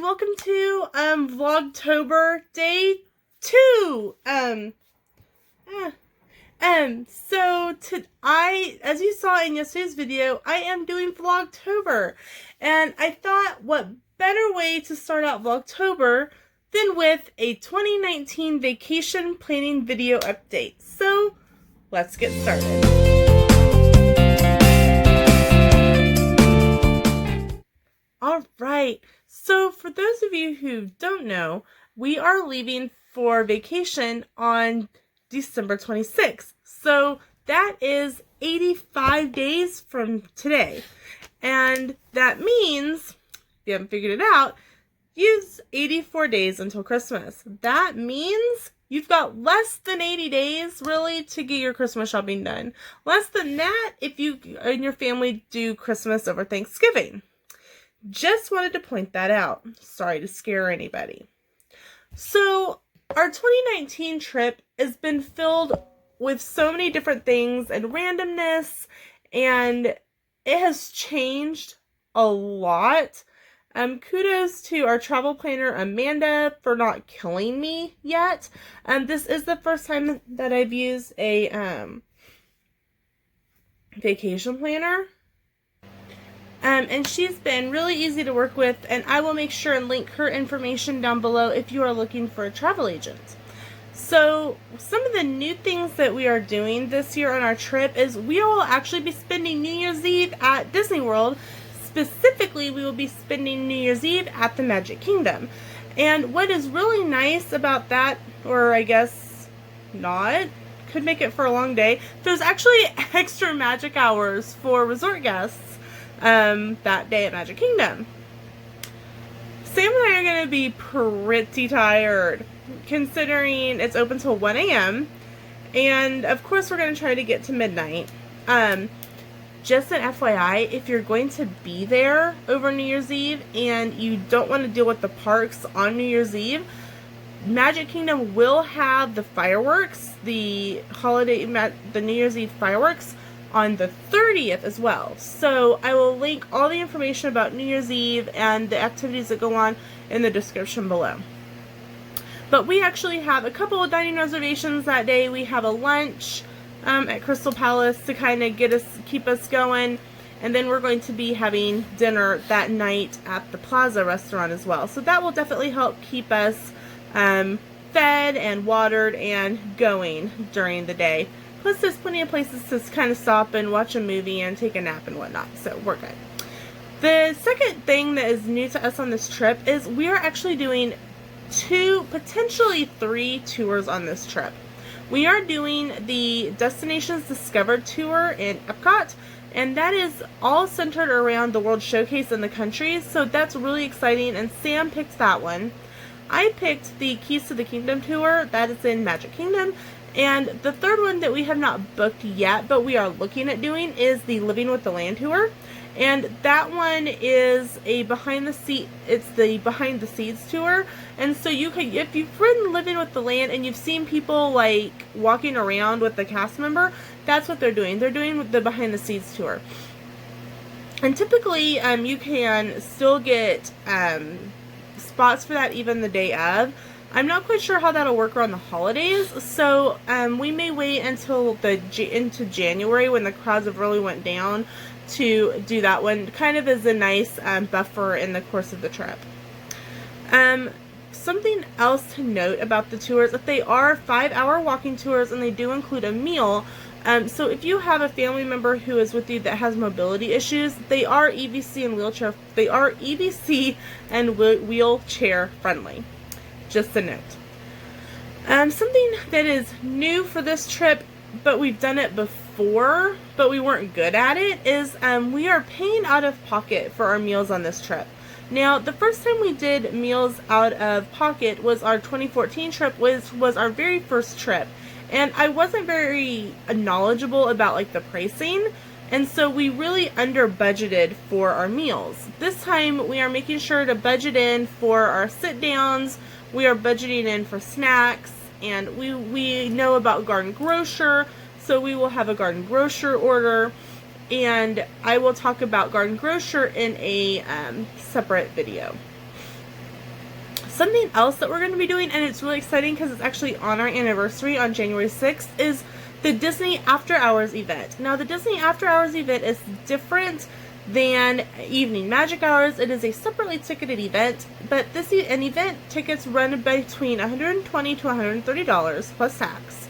welcome to Vlogtober day 2. As you saw in yesterday's video, I am doing Vlogtober, and I thought what better way to start out Vlogtober than with a 2019 vacation planning video update. So let's get started. All right, so for those of you who don't know, we are leaving for vacation on December 26th. So that is 85 days from today. And that means, if you haven't figured it out, use 84 days until Christmas. That means you've got less than 80 days, really, to get your Christmas shopping done. Less than that if you and your family do Christmas over Thanksgiving. Just wanted to point that out. Sorry to scare anybody. So, our 2019 trip has been filled with so many different things and randomness, and it has changed a lot. Kudos to our travel planner, Amanda, for not killing me yet. This is the first time that I've used a vacation planner. And she's been really easy to work with, and I will make sure and link her information down below if you are looking for a travel agent. So, some of the new things that we are doing this year on our trip is we will actually be spending New Year's Eve at Disney World. Specifically, we will be spending New Year's Eve at the Magic Kingdom. And what is really nice about that, or I guess not, could make it for a long day, there's actually extra magic hours for resort guests that day at Magic Kingdom. Sam and I are going to be pretty tired, considering it's open till 1 a.m. And of course we're going to try to get to midnight. Just an FYI, if you're going to be there over New Year's Eve and you don't want to deal with the parks on New Year's Eve, Magic Kingdom will have the fireworks, the New Year's Eve fireworks, on the 30th as well. So I will link all the information about New Year's Eve and the activities that go on in the description below. But we actually have a couple of dining reservations that day. We have a lunch at Crystal Palace to kind of keep us going, and then we're going to be having dinner that night at the Plaza restaurant as well. So that will definitely help keep us fed and watered and going during the day. Plus, there's plenty of places to kind of stop and watch a movie and take a nap and whatnot, so we're good. The second thing that is new to us on this trip is we are actually doing 2, potentially 3 tours on this trip. We are doing the Destinations Discovered tour in Epcot, and that is all centered around the World Showcase and the countries, so that's really exciting, and Sam picked that one. I picked the Keys to the Kingdom tour, that is in Magic Kingdom. And the third one that we have not booked yet, but we are looking at doing, is the Living with the Land tour. And that one is a behind the scenes tour. And so you can, if you've ridden Living with the Land and you've seen people like walking around with the cast member, that's what they're doing. They're doing the behind the scenes tour. And typically, you can still get spots for that even the day of. I'm not quite sure how that'll work around the holidays, so we may wait until into January when the crowds have really went down to do that one, kind of as a nice buffer in the course of the trip. Something else to note about the tours, that they are 5-hour walking tours and they do include a meal. So if you have a family member who is with you that has mobility issues, they are EVC and wheelchair friendly. Just a note. Something that is new for this trip, but we've done it before, but we weren't good at it, is we are paying out of pocket for our meals on this trip. Now, the first time we did meals out of pocket was our 2014 trip, was our very first trip. And I wasn't very knowledgeable about like the pricing, and so we really under budgeted for our meals. This time we are making sure to budget in for our sit downs. We are budgeting in for snacks, and we know about Garden Grocer, so we will have a Garden Grocer order, and I will talk about Garden Grocer in a separate video. Something else that we're going to be doing, and it's really exciting because it's actually on our anniversary on January 6th, is the Disney After Hours event. Now, the Disney After Hours event is different than Evening Magic Hours. It is a separately ticketed event, but an event tickets run between $120 to $130 plus tax,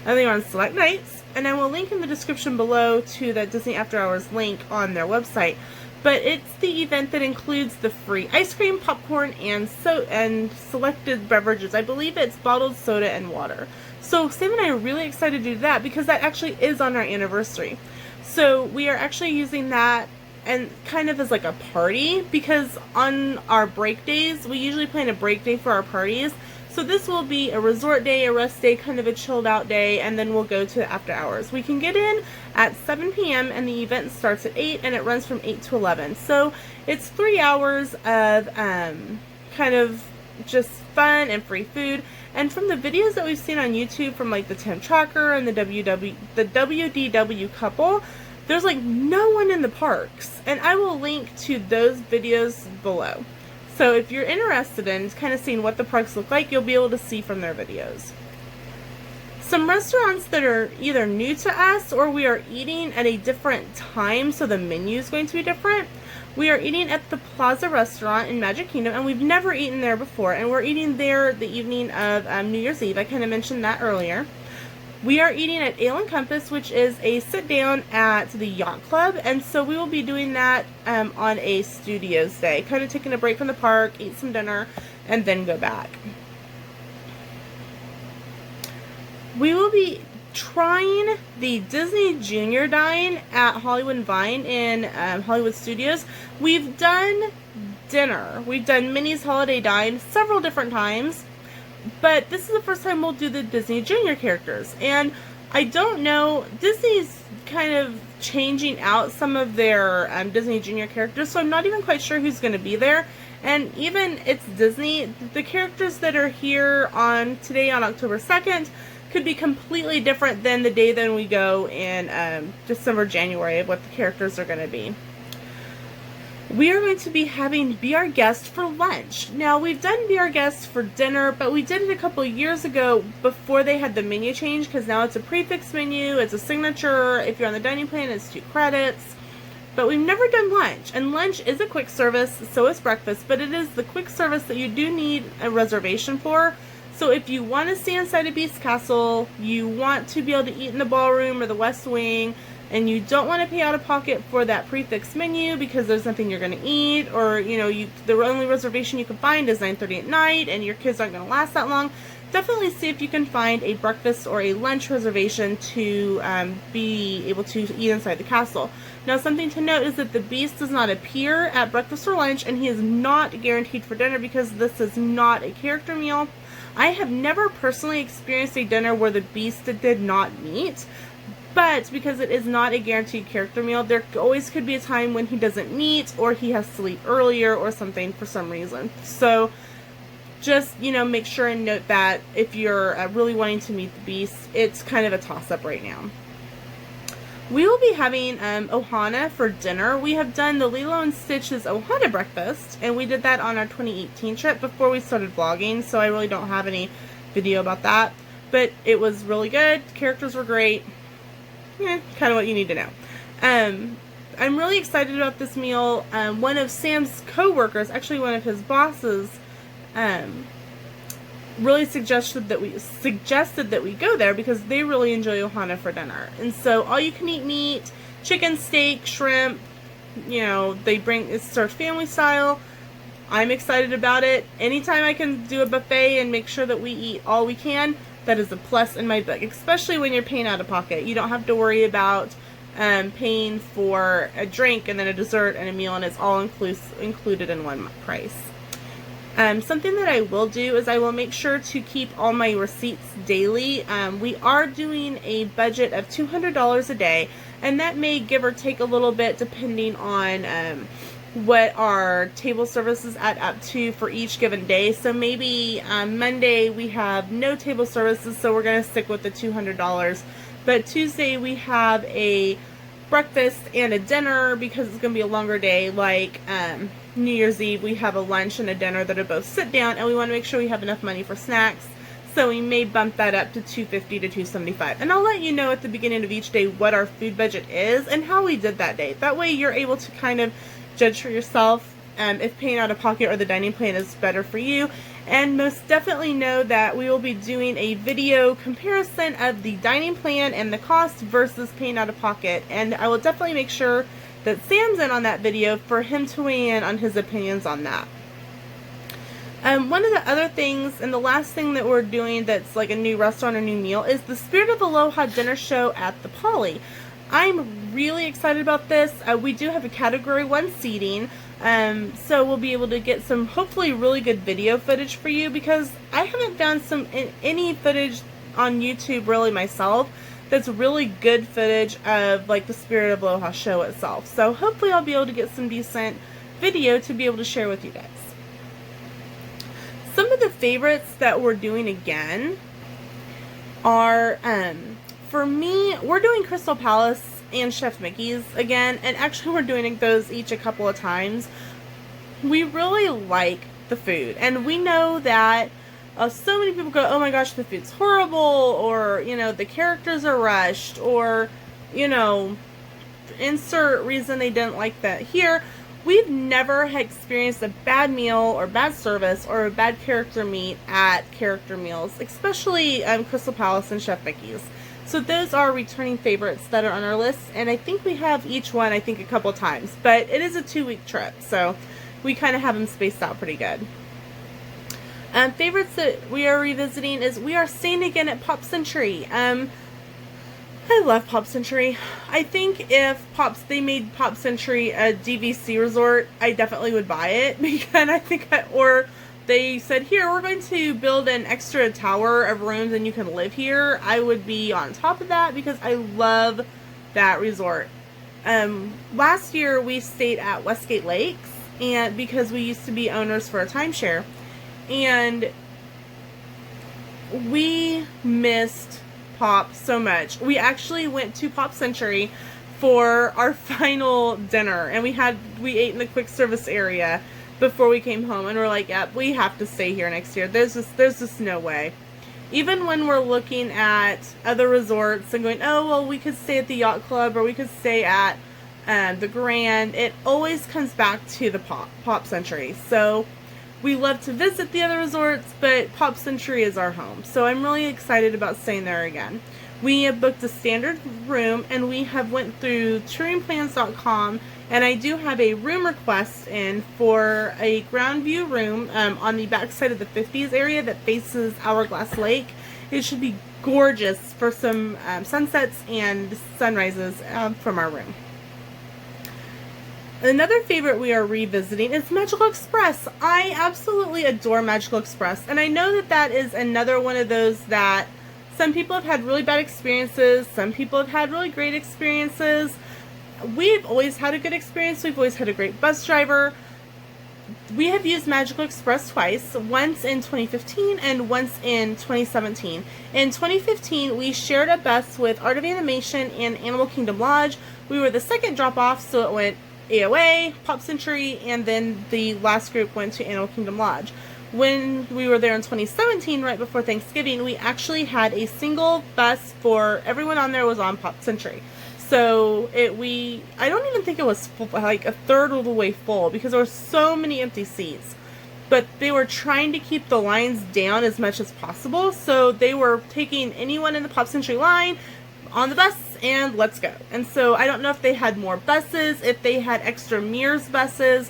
and they are on select nights. And I will link in the description below to the Disney After Hours link on their website. But it's the event that includes the free ice cream, popcorn, and selected beverages. I believe it's bottled soda and water. So Sam and I are really excited to do that because that actually is on our anniversary. So we are actually using that and kind of as like a party, because on our break days, we usually plan a break day for our parties. So this will be a resort day, a rest day, kind of a chilled out day, and then we'll go to After Hours. We can get in at 7 p.m. and the event starts at 8 and it runs from 8 to 11. So it's 3 hours of kind of just fun and free food. And from the videos that we've seen on YouTube from like the Temp Tracker and the WDW couple, there's like no one in the parks. And I will link to those videos below. So if you're interested in kind of seeing what the parks look like, you'll be able to see from their videos. Some restaurants that are either new to us or we are eating at a different time, so the menu is going to be different. We are eating at the Plaza Restaurant in Magic Kingdom, and we've never eaten there before, and we're eating there the evening of New Year's Eve. I kind of mentioned that earlier. We are eating at Ale and Compass, which is a sit-down at the Yacht Club, and so we will be doing that on a Studios day, kind of taking a break from the park, eat some dinner, and then go back. We will be trying the Disney Junior Dine at Hollywood and Vine in Hollywood Studios. We've done dinner. We've done Minnie's Holiday Dine several different times. But this is the first time we'll do the Disney Junior characters. And I don't know, Disney's kind of changing out some of their Disney Junior characters, so I'm not even quite sure who's going to be there. And even it's Disney, the characters that are here on today on October 2nd could be completely different than the day that we go in December, January, of what the characters are going to be. We are going to be having Be Our Guest for lunch. Now, we've done Be Our Guest for dinner, but we did it a couple of years ago before they had the menu change, because now it's a prefix menu, it's a signature. If you're on the dining plan, it's 2 credits. But we've never done lunch, and lunch is a quick service, so is breakfast, but it is the quick service that you do need a reservation for. So if you want to stay inside a Beast Castle, you want to be able to eat in the ballroom or the West Wing, and you don't want to pay out of pocket for that prefix menu because there's nothing you're going to eat, or the only reservation you can find is 9:30 at night and your kids aren't going to last that long, definitely see if you can find a breakfast or a lunch reservation to be able to eat inside the castle. Now, something to note is that the Beast does not appear at breakfast or lunch, and he is not guaranteed for dinner because this is not a character meal. I have never personally experienced a dinner where the Beast did not meet. But because it is not a guaranteed character meal, there always could be a time when he doesn't meet, or he has to leave earlier or something for some reason. So just, make sure and note that if you're really wanting to meet the Beast, it's kind of a toss-up right now. We will be having Ohana for dinner. We have done the Lilo and Stitch's Ohana breakfast, and we did that on our 2018 trip before we started vlogging, so I really don't have any video about that. But it was really good. The characters were great. Kind of what you need to know. I'm really excited about this meal. One of Sam's co-workers, actually one of his bosses, really suggested that we go there because they really enjoy Ohana for dinner. And so all you can eat meat, chicken, steak, shrimp, it's served family style. I'm excited about it. Anytime I can do a buffet and make sure that we eat all we can, that is a plus in my book, especially when you're paying out of pocket. You don't have to worry about paying for a drink and then a dessert and a meal, and it's all included in one price. Something that I will do is I will make sure to keep all my receipts daily. We are doing a budget of $200 a day, and that may give or take a little bit depending on what our table services add up to for each given day. So maybe Monday we have no table services, so we're going to stick with the $200. But Tuesday we have a breakfast and a dinner because it's going to be a longer day, like New Year's Eve, we have a lunch and a dinner that are both sit down, and we want to make sure we have enough money for snacks. So we may bump that up to $250 to $275. And I'll let you know at the beginning of each day what our food budget is and how we did that day. That way you're able to kind of judge for yourself if paying out of pocket or the dining plan is better for you. And most definitely know that we will be doing a video comparison of the dining plan and the cost versus paying out of pocket. And I will definitely make sure that Sam's in on that video for him to weigh in on his opinions on that. One of the other things, and the last thing that we're doing that's like a new restaurant or new meal, is the Spirit of Aloha dinner show at the Poly. I'm really excited about this. We do have a Category 1 seating, so we'll be able to get some hopefully really good video footage for you, because I haven't found any footage on YouTube really myself that's really good footage of like the Spirit of Aloha show itself. So hopefully I'll be able to get some decent video to be able to share with you guys. Some of the favorites that we're doing again are, for me, we're doing Crystal Palace and Chef Mickey's again, and actually we're doing those each a couple of times. We really like the food, and we know that so many people go, oh my gosh, the food's horrible, or, you know, the characters are rushed, or, you know, insert reason they didn't like that here. We've never had experienced a bad meal or bad service or a bad character meet at character meals, especially Crystal Palace and Chef Mickey's. So those are returning favorites that are on our list, and I think we have each one, I think, a couple times. But it is a 2-week trip, so we kind of have them spaced out pretty good. Favorites that we are revisiting is we are staying again at Pop Century. I love Pop Century. I think if they made Pop Century a DVC resort, I definitely would buy it, because I think, or they said, here, we're going to build an extra tower of rooms and you can live here, I would be on top of that, because I love that resort. Last year we stayed at Westgate Lakes, and because we used to be owners for a timeshare, and we missed Pop so much. We actually went to Pop Century for our final dinner, and we ate in the quick service area before we came home, and we're like, yep, we have to stay here next year. There's just no way. Even when we're looking at other resorts and going, oh well, we could stay at the Yacht Club, or we could stay at the Grand, it always comes back to the Pop Century. So we love to visit the other resorts, but Pop Century is our home. So I'm really excited about staying there again. We have booked a standard room, and we have went through touringplans.com, and I do have a room request in for a ground view room on the back side of the 50s area that faces Hourglass Lake. It should be gorgeous for some sunsets and sunrises from our room. Another favorite we are revisiting is Magical Express. I absolutely adore Magical Express, and I know that is another one of those that some people have had really bad experiences, some people have had really great experiences. We've always had a good experience. We've always had a great bus driver. We have used Magical Express twice, once in 2015 and once in 2017. In 2015, we shared a bus with Art of Animation and Animal Kingdom Lodge. We were the second drop-off, so it went AOA, Pop Century, and then the last group went to Animal Kingdom Lodge. When we were there in 2017, right before Thanksgiving, we actually had a single bus for everyone on there was on Pop Century. So I don't even think it was full, like a third of the way full, because there were so many empty seats. But they were trying to keep the lines down as much as possible, so they were taking anyone in the Pop Century line on the bus and let's go. And so I don't know if they had more buses, if they had extra Mears buses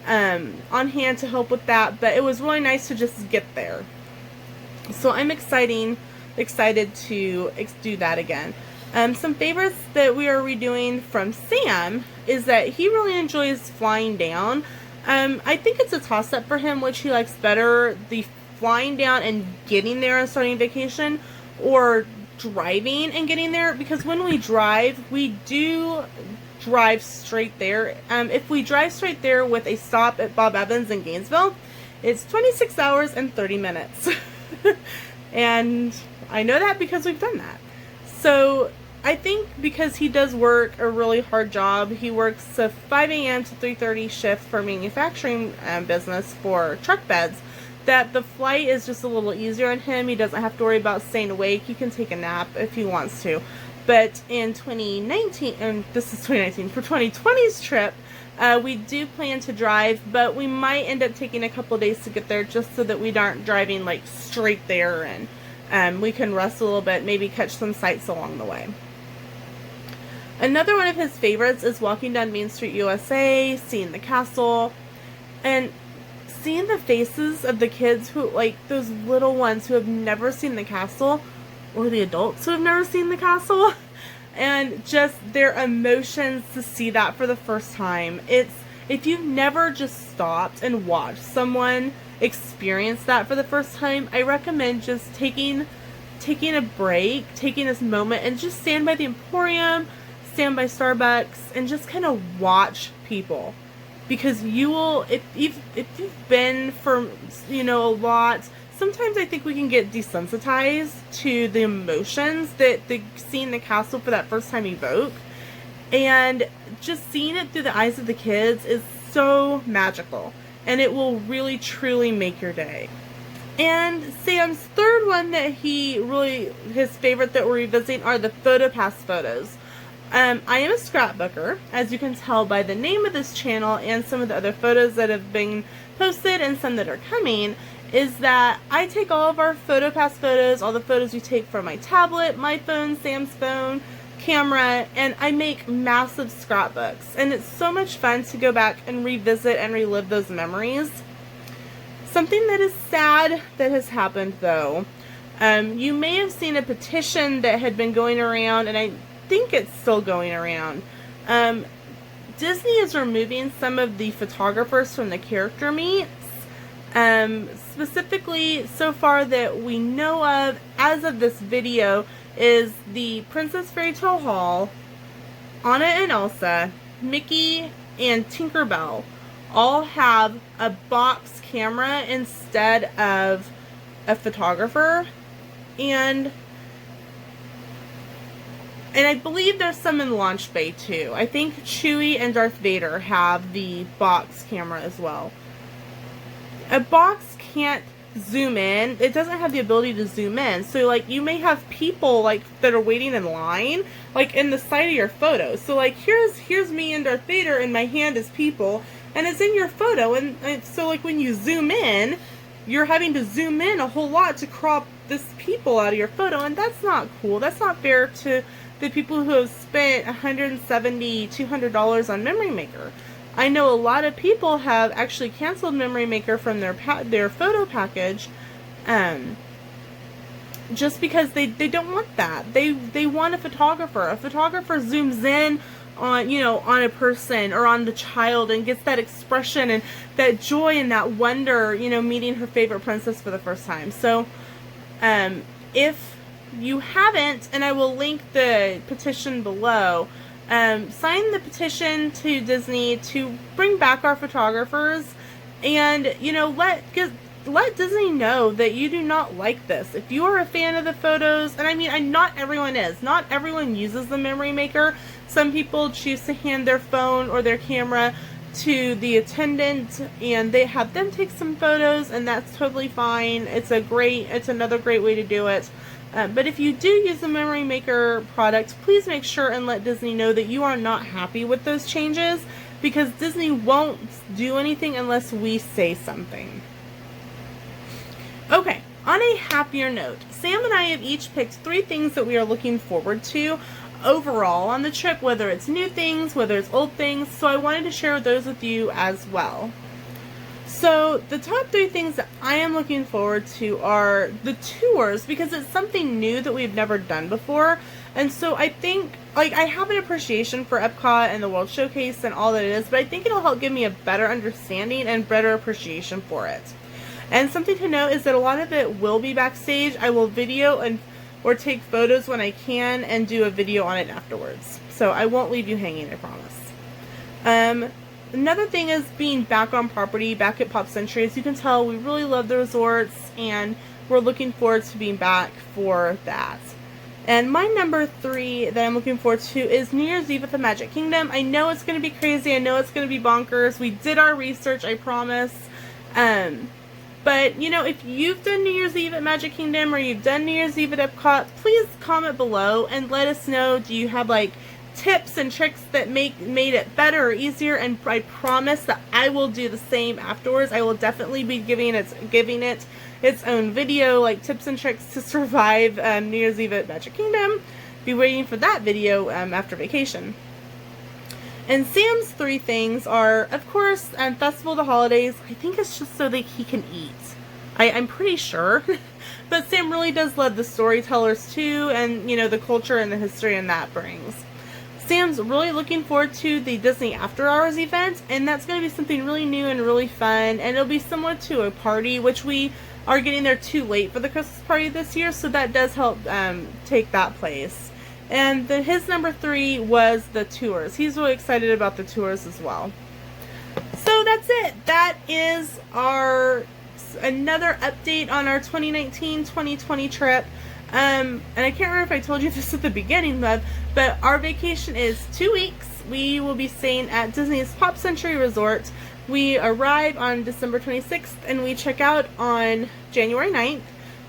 on hand to help with that, but it was really nice to just get there. So I'm excited to do that again. Some favorites that we are redoing from Sam is that he really enjoys flying down. I think it's a toss-up for him, which he likes better, the flying down and getting there and starting vacation, or driving and getting there, because when we do drive straight there. If we drive straight there with a stop at Bob Evans in Gainesville, it's 26 hours and 30 minutes. And I know that because we've done that. So I think because he does work a really hard job, he works a 5 a.m. to 3:30 shift for manufacturing business for truck beds, that the flight is just a little easier on him. He doesn't have to worry about staying awake. He can take a nap if he wants to. But in 2019, and this is 2019, for 2020's trip, we do plan to drive, but we might end up taking a couple days to get there just so that we aren't driving like straight there, and we can rest a little bit, maybe catch some sights along the way. Another one of his favorites is walking down Main Street USA, seeing the castle, and seeing the faces of the kids who, like those little ones who have never seen the castle, or the adults who have never seen the castle, and just their emotions to see that for the first time. If you've never just stopped and watched someone experience that for the first time, I recommend just taking a break, taking this moment, and just stand by the Emporium, stand by Starbucks, and just kind of watch people. Because you will, if you've been for, a lot, sometimes I think we can get desensitized to the emotions that seeing the castle for that first time evoke. And just seeing it through the eyes of the kids is so magical. And it will really, truly make your day. And Sam's third one that his favorite that we're revisiting are the PhotoPass photos. I am a scrapbooker, as you can tell by the name of this channel and some of the other photos that have been posted and some that are coming, is that I take all of our PhotoPass photos, all the photos we take from my tablet, my phone, Sam's phone, camera, and I make massive scrapbooks. And it's so much fun to go back and revisit and relive those memories. Something that is sad that has happened, though. You may have seen a petition that had been going around, and I think it's still going around. Disney is removing some of the photographers from the character meets. Specifically, so far that we know of, as of this video, is the Princess Fairy Tale Hall, Anna and Elsa, Mickey, and Tinkerbell all have a box camera instead of a photographer. And I believe there's some in Launch Bay too. I think Chewie and Darth Vader have the box camera as well. A box can't zoom in. It doesn't have the ability to zoom in. So like you may have people like that are waiting in line, like in the side of your photo. So like here's me and Darth Vader, and my hand is people, and it's in your photo. And so like when you zoom in, you're having to zoom in a whole lot to crop this people out of your photo, and that's not cool. That's not fair to the people who have spent $170, $200 on Memory Maker. I know a lot of people have actually canceled Memory Maker from their photo package, just because they don't want that. They want a photographer. A photographer zooms in on a person or on the child and gets that expression and that joy and that wonder, meeting her favorite princess for the first time. So, if you haven't, and I will link the petition below, sign the petition to Disney to bring back our photographers, and let Disney know that you do not like this. If you are a fan of the photos, and not everyone is. Not everyone uses the Memory Maker. Some people choose to hand their phone or their camera to the attendant and they have them take some photos, and that's totally fine. It's another great way to do it. But if you do use the Memory Maker product, please make sure and let Disney know that you are not happy with those changes, because Disney won't do anything unless we say something. Okay, on a happier note, Sam and I have each picked 3 things that we are looking forward to overall on the trip, whether it's new things, whether it's old things, so I wanted to share those with you as well. So the top 3 things that I am looking forward to are the tours, because it's something new that we've never done before. And so I think, I have an appreciation for Epcot and the World Showcase and all that it is, but I think it'll help give me a better understanding and better appreciation for it. And something to note is that a lot of it will be backstage. I will video or take photos when I can and do a video on it afterwards. So I won't leave you hanging, I promise. Another thing is being back on property, back at Pop Century. As you can tell, we really love the resorts, and we're looking forward to being back for that. And my number 3 that I'm looking forward to is New Year's Eve at the Magic Kingdom. I know it's going to be crazy. I know it's going to be bonkers. We did our research, I promise. But, you know, if you've done New Year's Eve at Magic Kingdom or you've done New Year's Eve at Epcot, please comment below and let us know, do you have, like, tips and tricks that made it better or easier? And I promise that I will do the same afterwards. I will definitely be giving it its own video, like tips and tricks to survive New Year's Eve at Magic Kingdom. Be waiting for that video after vacation. And Sam's 3 things are, of course, Festival of the Holidays. I think it's just so that he can eat. I'm pretty sure. But Sam really does love the storytellers too, and, you know, the culture and the history and that brings. Sam's really looking forward to the Disney After Hours event, and that's going to be something really new and really fun, and it'll be similar to a party, which we are getting there too late for the Christmas party this year, so that does help take that place. And his number 3 was the tours. He's really excited about the tours as well. So that's it. That is another update on our 2019-2020 trip. And I can't remember if I told you this at the beginning, but our vacation is 2 weeks. We will be staying at Disney's Pop Century Resort. We arrive on December 26th and we check out on January 9th.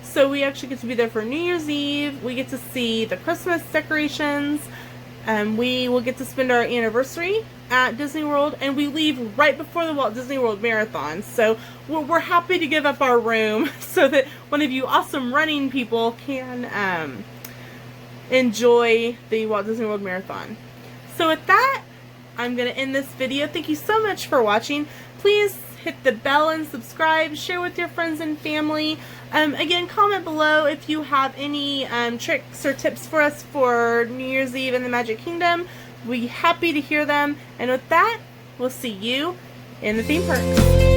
So we actually get to be there for New Year's Eve. We get to see the Christmas decorations. We will get to spend our anniversary at Disney World, and we leave right before the Walt Disney World Marathon. So we're happy to give up our room so that one of you awesome running people can enjoy the Walt Disney World Marathon. So with that, I'm going to end this video. Thank you so much for watching. Please hit the bell and subscribe. Share with your friends and family. Again, comment below if you have any tricks or tips for us for New Year's Eve in the Magic Kingdom. We'll be happy to hear them. And with that, we'll see you in the theme parks.